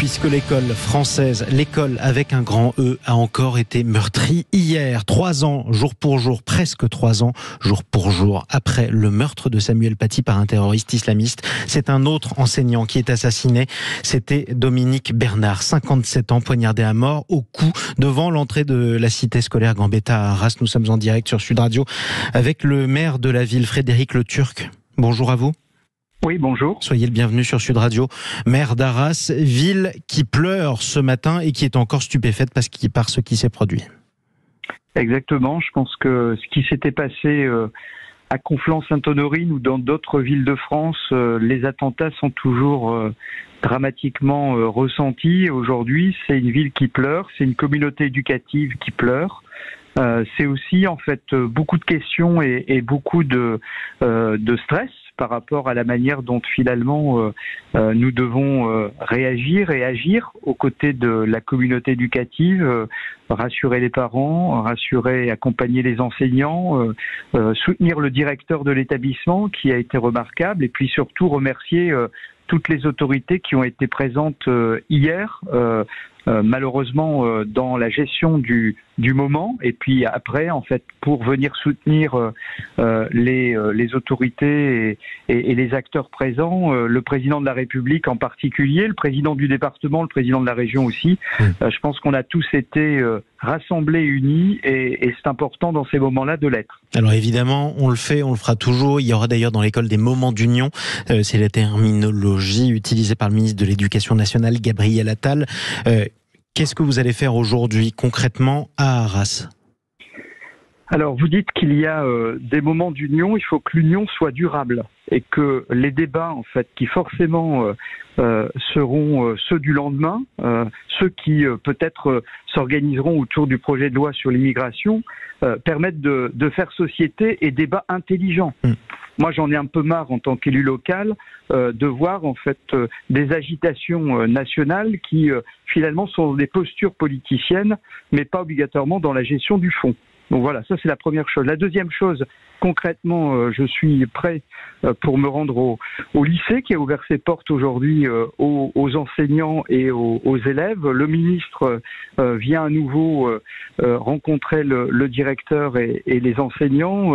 puisque l'école française, l'école avec un grand E, a encore été meurtrie hier. 3 ans, jour pour jour, presque 3 ans, jour pour jour, après le meurtre de Samuel Paty par un terroriste islamiste. C'est un autre enseignant qui est assassiné. C'était Dominique Bernard, 57 ans, poignardé à mort au cou devant l'entrée de la cité scolaire Gambetta à Arras. Nous sommes en direct sur Sud Radio avec le maire de la ville, Frédéric Le Turc. Bonjour à vous. Oui, bonjour. Soyez le bienvenu sur Sud Radio. Maire d'Arras, ville qui pleure ce matin et qui est encore stupéfaite par ce qui s'est produit. Exactement. Je pense que ce qui s'était passé à Conflans-Sainte-Honorine ou dans d'autres villes de France, les attentats sont toujours dramatiquement ressentis. Aujourd'hui, c'est une ville qui pleure, c'est une communauté éducative qui pleure. C'est aussi en fait beaucoup de questions et beaucoup de stress par rapport à la manière dont finalement nous devons réagir et agir aux côtés de la communauté éducative, rassurer les parents, rassurer et accompagner les enseignants, soutenir le directeur de l'établissement qui a été remarquable et puis surtout remercier toutes les autorités qui ont été présentes hier, malheureusement dans la gestion du moment, et puis après en fait pour venir soutenir les autorités et les acteurs présents, le président de la République en particulier, le président du département, le président de la région aussi. Je pense qu'on a tous été rassemblés, unis, et c'est important dans ces moments-là de l'être. Alors évidemment, on le fait, on le fera toujours. Il y aura d'ailleurs dans l'école des moments d'union. C'est la terminologie utilisée par le ministre de l'Éducation nationale, Gabriel Attal. Qu'est-ce que vous allez faire aujourd'hui concrètement à Arras ? Alors, vous dites qu'il y a des moments d'union, il faut que l'union soit durable et que les débats, en fait, qui forcément seront ceux du lendemain, ceux qui peut-être s'organiseront autour du projet de loi sur l'immigration, permettent de faire société et débat intelligent. Moi, j'en ai un peu marre en tant qu'élu local de voir en fait des agitations nationales qui finalement sont des postures politiciennes, mais pas obligatoirement dans la gestion du fond. Donc voilà, ça c'est la première chose. La deuxième chose, concrètement, je suis prêt pour me rendre au lycée qui a ouvert ses portes aujourd'hui aux enseignants et aux élèves. Le ministre vient à nouveau rencontrer le directeur et les enseignants,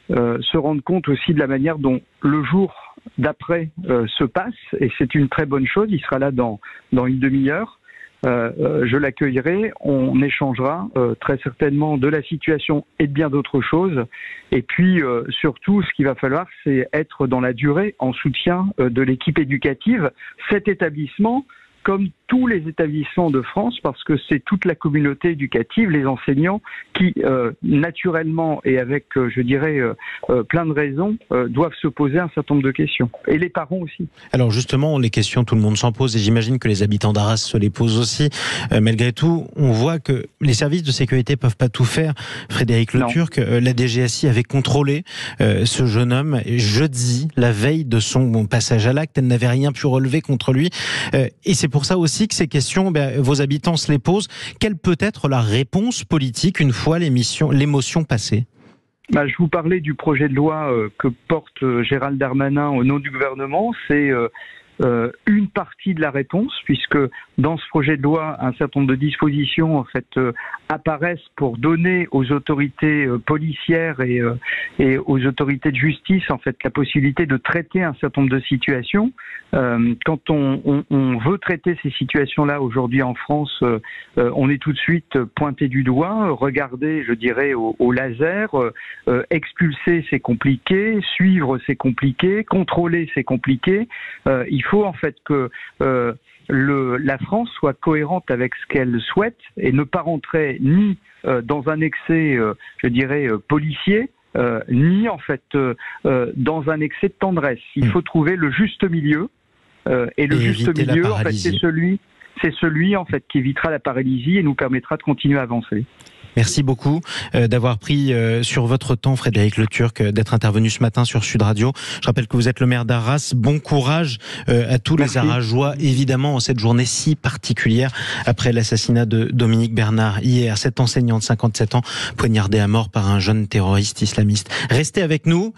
se rendre compte aussi de la manière dont le jour d'après se passe, et c'est une très bonne chose. Il sera là dans une demi-heure. Je l'accueillerai, on échangera très certainement de la situation et de bien d'autres choses. Et puis surtout, ce qu'il va falloir, c'est être dans la durée en soutien de l'équipe éducative. Cet établissement, comme tous les établissements de France, parce que c'est toute la communauté éducative, les enseignants, qui naturellement et avec, je dirais, plein de raisons, doivent se poser un certain nombre de questions. Et les parents aussi. Alors justement, les questions, tout le monde s'en pose, et j'imagine que les habitants d'Arras se les posent aussi. Malgré tout, on voit que les services de sécurité peuvent pas tout faire. Frédéric Le Turc, la DGSI avait contrôlé ce jeune homme jeudi, la veille de son passage à l'acte. Elle n'avait rien pu relever contre lui. Et c'est pour ça aussi que ces questions, vos habitants se les posent. Quelle peut être la réponse politique une fois l'émotion passée ? Je vous parlais du projet de loi que porte Gérald Darmanin au nom du gouvernement. C'est une partie de la réponse, puisque dans ce projet de loi, un certain nombre de dispositions en fait apparaissent pour donner aux autorités policières et aux autorités de justice en fait la possibilité de traiter un certain nombre de situations. Quand on veut traiter ces situations-là aujourd'hui en France, on est tout de suite pointé du doigt, regardé, je dirais, au laser. Expulser, c'est compliqué. Suivre, c'est compliqué. Contrôler, c'est compliqué. Il faut en fait que la France soit cohérente avec ce qu'elle souhaite et ne pas rentrer ni dans un excès, je dirais, policier, ni en fait dans un excès de tendresse. Il faut trouver le juste milieu, et le juste milieu, en fait, c'est celui en fait qui évitera la paralysie et nous permettra de continuer à avancer. Merci beaucoup d'avoir pris sur votre temps, Frédéric Le Turc, d'être intervenu ce matin sur Sud Radio. Je rappelle que vous êtes le maire d'Arras. Bon courage à tous les Arageois, évidemment, en cette journée si particulière après l'assassinat de Dominique Bernard hier. Cet enseignant de 57 ans poignardé à mort par un jeune terroriste islamiste. Restez avec nous.